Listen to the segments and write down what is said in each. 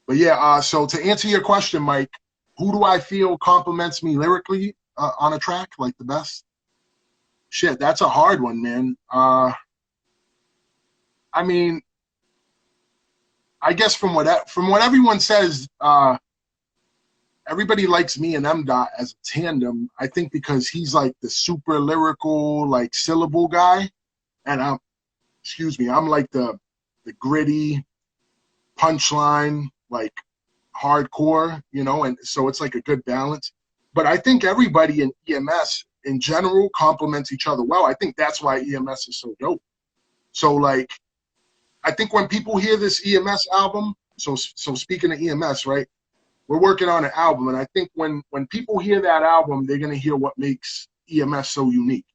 But yeah, so to answer your question, Mike, who do I feel compliments me lyrically on a track like the best? Shit, that's a hard one, man. I mean, I guess from what everyone says, everybody likes me and M Dot as a tandem. I think because he's like the super lyrical, like syllable guy, and I'm like the gritty punchline, like hardcore, you know, and so it's like a good balance. But I think everybody in EMS in general complements each other well. I think that's why EMS is so dope. So like, I think when people hear this EMS album, so speaking of EMS, right, we're working on an album, and I think when people hear that album, they're gonna hear what makes EMS so unique.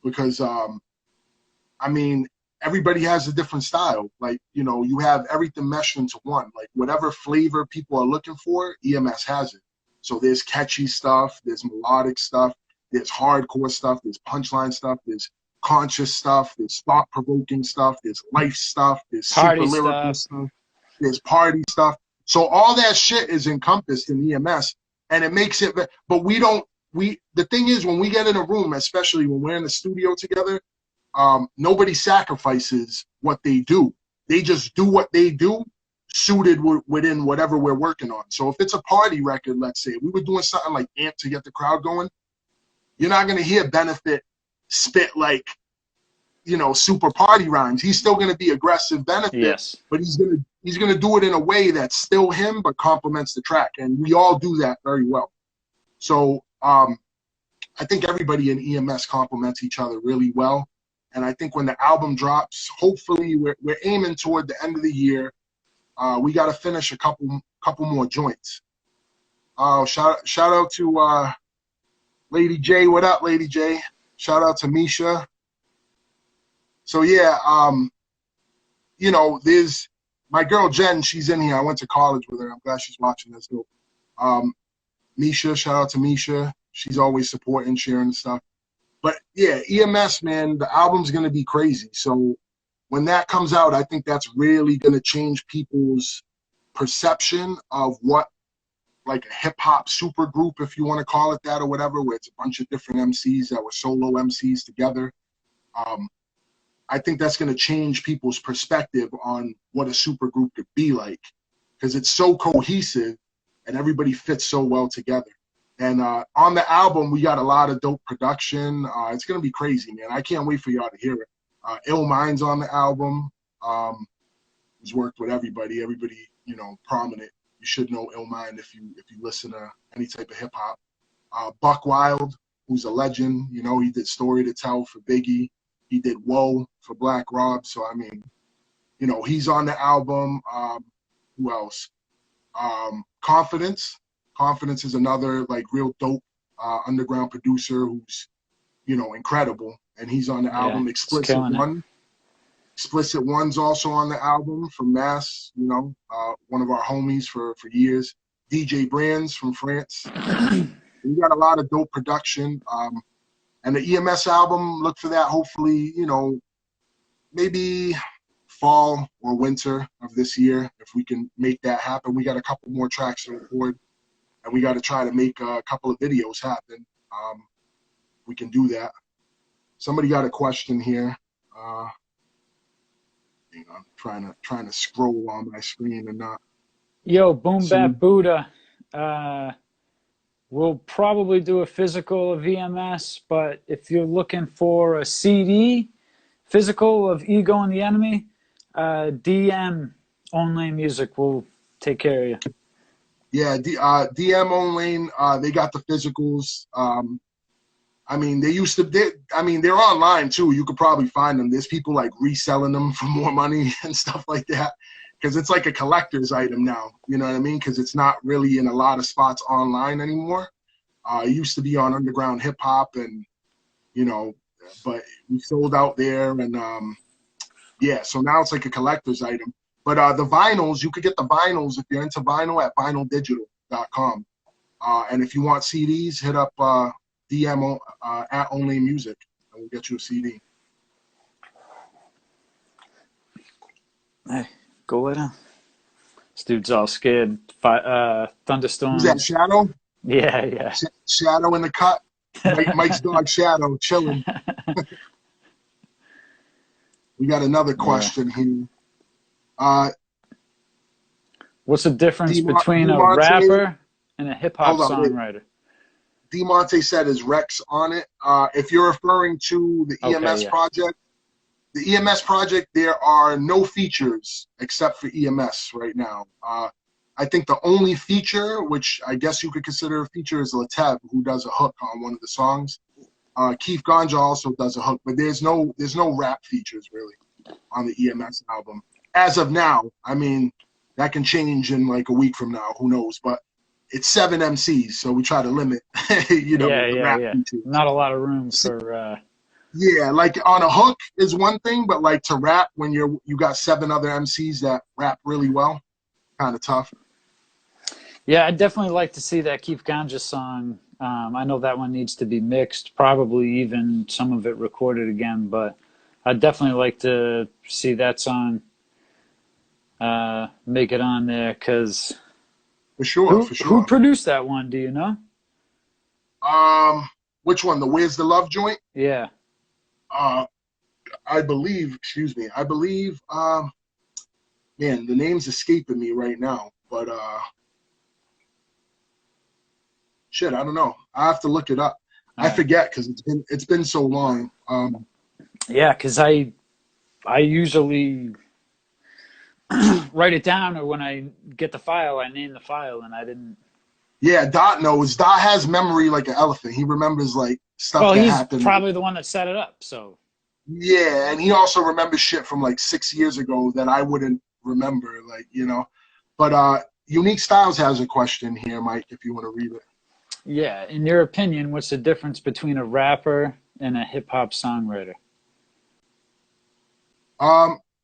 Because I mean, everybody has a different style. Like, you know, you have everything meshed into one. Like whatever flavor people are looking for, EMS has it. So there's catchy stuff, there's melodic stuff, there's hardcore stuff, there's punchline stuff, there's conscious stuff, there's thought-provoking stuff, there's life stuff, there's super lyrical stuff, there's party stuff. So all that shit is encompassed in EMS, and it makes it. But the thing is, when we get in a room, especially when we're in the studio together, nobody sacrifices what they do. They just do what they do, suited within whatever we're working on. So if it's a party record, let's say, we were doing something like Amp to get the crowd going, you're not going to hear Benefit spit like, you know, super party rhymes. He's still going to be aggressive Benefit, yes, but he's going to do it in a way that's still him but complements the track, and we all do that very well. So I think everybody in EMS complements each other really well. And I think when the album drops, hopefully we're aiming toward the end of the year. We got to finish a couple more joints. Shout out to Lady J. What up, Lady J? Shout out to Misha. So yeah, you know, there's my girl Jen. She's in here. I went to college with her. I'm glad she's watching this. Dope. Misha, shout out to Misha. She's always supporting, sharing stuff. But yeah, EMS, man, the album's gonna be crazy. So when that comes out, I think that's really gonna change people's perception of what, like a hip hop super group, if you want to call it that or whatever, where it's a bunch of different MCs that were solo MCs together. I think that's gonna change people's perspective on what a super group could be like, because it's so cohesive and everybody fits so well together. And on the album, we got a lot of dope production. It's going to be crazy, man. I can't wait for y'all to hear it. Ill Mind's on the album. He's worked with everybody, you know, prominent. You should know Ill Mind if you listen to any type of hip-hop. Buck Wild, who's a legend. You know, he did Story to Tell for Biggie. He did Whoa for Black Rob. So, I mean, you know, he's on the album. Who else? Confidence. Confidence is another like real dope underground producer who's, you know, incredible, and he's on the album. Explicit One's also on the album from Mass, you know, one of our homies for years. DJ Brands from France. We got a lot of dope production, and the EMS album. Look for that. Hopefully, you know, maybe fall or winter of this year if we can make that happen. We got a couple more tracks to record. And we got to try to make a couple of videos happen. We can do that. Somebody got a question here. Hang on, trying to scroll on my screen and not. Yo, Boom Bap Buddha. We'll probably do a physical of EMS, but if you're looking for a CD, physical of Ego and the Enemy, DM Only Music will take care of you. Yeah, DM Online, they got the physicals. I mean, they're online too. You could probably find them. There's people like reselling them for more money and stuff like that, because it's like a collector's item now. You know what I mean? Because it's not really in a lot of spots online anymore. It used to be on Underground Hip Hop, and you know, but we sold out there, and yeah. So now it's like a collector's item. But the vinyls, you could get the vinyls if you're into vinyl at vinyldigital.com. And if you want CDs, hit up DM at Only Music, and we'll get you a CD. Hey, go right on. dude's all scared. Who's that, Thunderstorms. Shadow? Yeah, yeah. Shadow in the cut. Mike's dog Shadow chilling. We got another question here. What's the difference between a Demonte, rapper and a hip hop songwriter? Demonte said is Rex on it. If you're referring to the EMS project, the EMS project, there are no features except for EMS right now. I think the only feature, which I guess you could consider a feature, is Lateb, who does a hook on one of the songs. Keith Ganja also does a hook, but there's no rap features really on the EMS album as of now. I mean, that can change in like a week from now. Who knows? But it's 7 MCs, so we try to limit, the rap features. Not a lot of room for. Yeah, like on a hook is one thing, but like to rap when you got 7 other MCs that rap really well, kind of tough. Yeah, I'd definitely like to see that Keith Ganja song. I know that one needs to be mixed, probably even some of it recorded again, but I'd definitely like to see that song make it on there, because for sure. Who produced that one? Do you know? Which one? The Where's the Love joint? Yeah. I believe. Man, the name's escaping me right now, but shit, I don't know. I have to look it up. I forget because it's been so long. Yeah, because I usually write it down, or when I get the file, I name the file, and I didn't. Yeah, Dot knows. Dot has memory like an elephant. He remembers like stuff that happened. Well, he's probably the one that set it up, so. Yeah, and he also remembers shit from like 6 years ago that I wouldn't remember, like, But Unique Styles has a question here, Mike, if you want to read it. Yeah, in your opinion, what's the difference between a rapper and a hip-hop songwriter?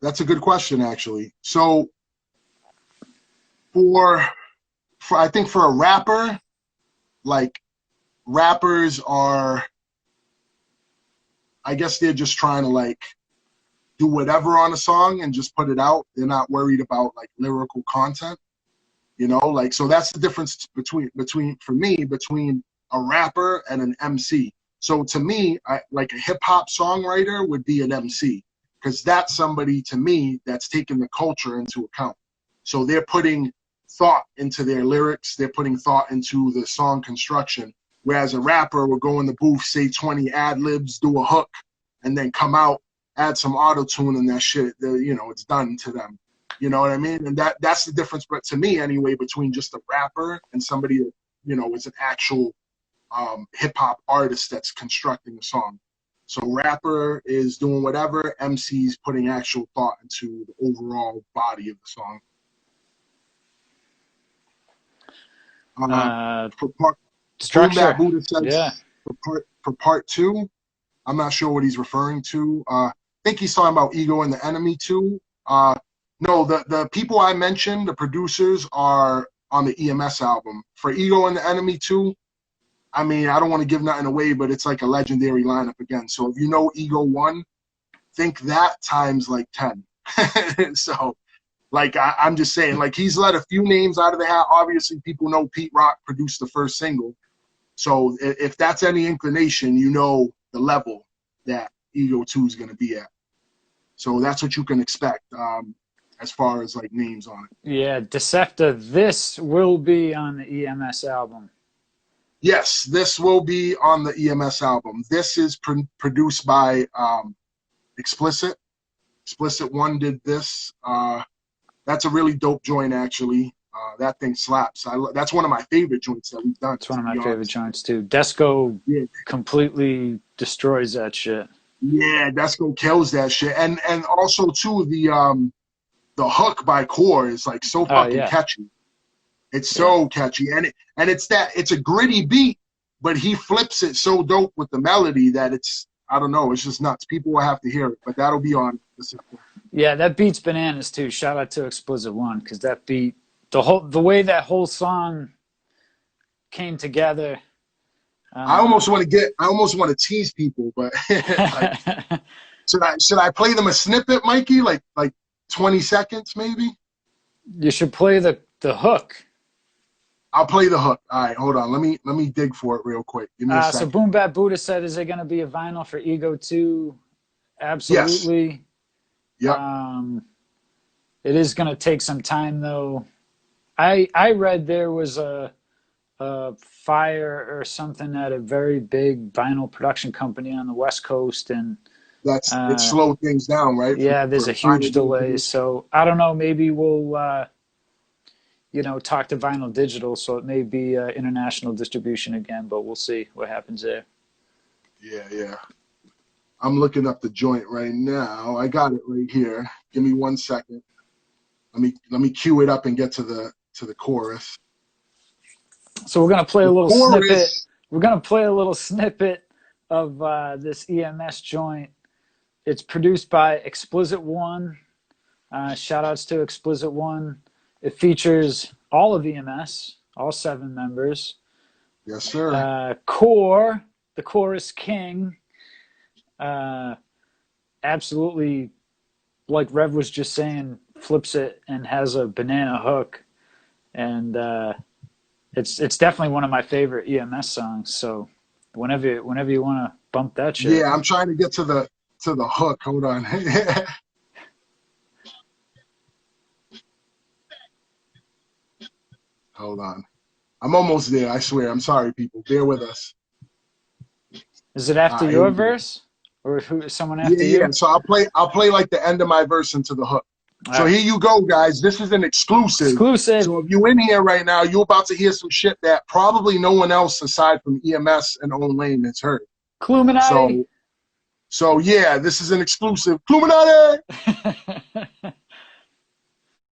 That's a good question, actually. So for I think for a rapper, like, rappers are, I guess they're just trying to like do whatever on a song and just put it out. They're not worried about like lyrical content, like, so that's the difference between a rapper and an MC. So to me, like a hip hop songwriter would be an MC, because that's somebody to me that's taking the culture into account. So they're putting thought into their lyrics, they're putting thought into the song construction. Whereas a rapper will go in the booth, say 20 ad-libs, do a hook, and then come out, add some auto-tune, and that shit, it's done to them. You know what I mean? And that's the difference, but to me anyway, between just a rapper and somebody that, is an actual hip-hop artist that's constructing a song. So rapper is doing whatever, MC's putting actual thought into the overall body of the song. Structure. Buddha says, yeah. For part 2, I'm not sure what he's referring to. I think he's talking about Ego and the Enemy 2. No, the people I mentioned, the producers, are on the EMS album. For Ego and the Enemy 2, I mean, I don't want to give nothing away, but it's like a legendary lineup again. So if you know Ego 1, think that times like 10. So, like, I'm just saying, like, he's let a few names out of the hat. Obviously, people know Pete Rock produced the first single. So if that's any inclination, the level that Ego 2 is going to be at. So that's what you can expect as far as, like, names on it. Yeah, Decepta, this will be on the EMS album. Yes, this will be on the EMS album. This is produced by Explicit. Explicit 1 did this. That's a really dope joint, actually. That thing slaps. That's one of my favorite joints that we've done. It's one of my favorite joints, too. Desco completely destroys that shit. Yeah, Desco kills that shit. And also, too, the hook by Core is, like, so fucking catchy. It's so catchy. And it's a gritty beat, but he flips it so dope with the melody that it's, I don't know, it's just nuts. People will have to hear it, but that'll be on the system. Yeah, that beat's bananas too. Shout out to Explicit 1, because that beat, the way that whole song came together. I almost want to tease people, but like, should I play them a snippet, Mikey? Like 20 seconds maybe? You should play the hook. I'll play the hook. All right, hold on. Let me dig for it real quick. Give me a So second. Boom Bat Buddha said, is it going to be a vinyl for Ego 2? Absolutely. Yes. Yep. It is going to take some time, though. I read there was a fire or something at a very big vinyl production company on the West Coast, and It slowed things down, right? Yeah, there's a huge delay. So I don't know. Maybe we'll talk to Vinyl Digital, so it may be international distribution again, but we'll see what happens there. Yeah. I'm looking up the joint right now. I got it right here. Give me 1 second. Let me cue it up and get to the chorus. So we're gonna play a little snippet. We're gonna play a little snippet of this EMS joint. It's produced by Explicit One. Shout outs to Explicit One. It features all of EMS, all 7 members. Yes, sir. Core, the chorus king. Absolutely, like Rev was just saying, flips it and has a banana hook, and it's definitely one of my favorite EMS songs. So whenever you want to bump that shit. Yeah, I'm trying to get to the hook. Hold on. Hold on. I'm almost there. I swear. I'm sorry, people. Bear with us. Is it after your verse, or someone after you? Yeah. So I'll play like the end of my verse into the hook. So here you go, guys. This is an exclusive. So if you're in here right now, you're about to hear some shit that probably no one else aside from EMS and Own Lane has heard. Cluminati. So yeah, this is an exclusive. Cluminati!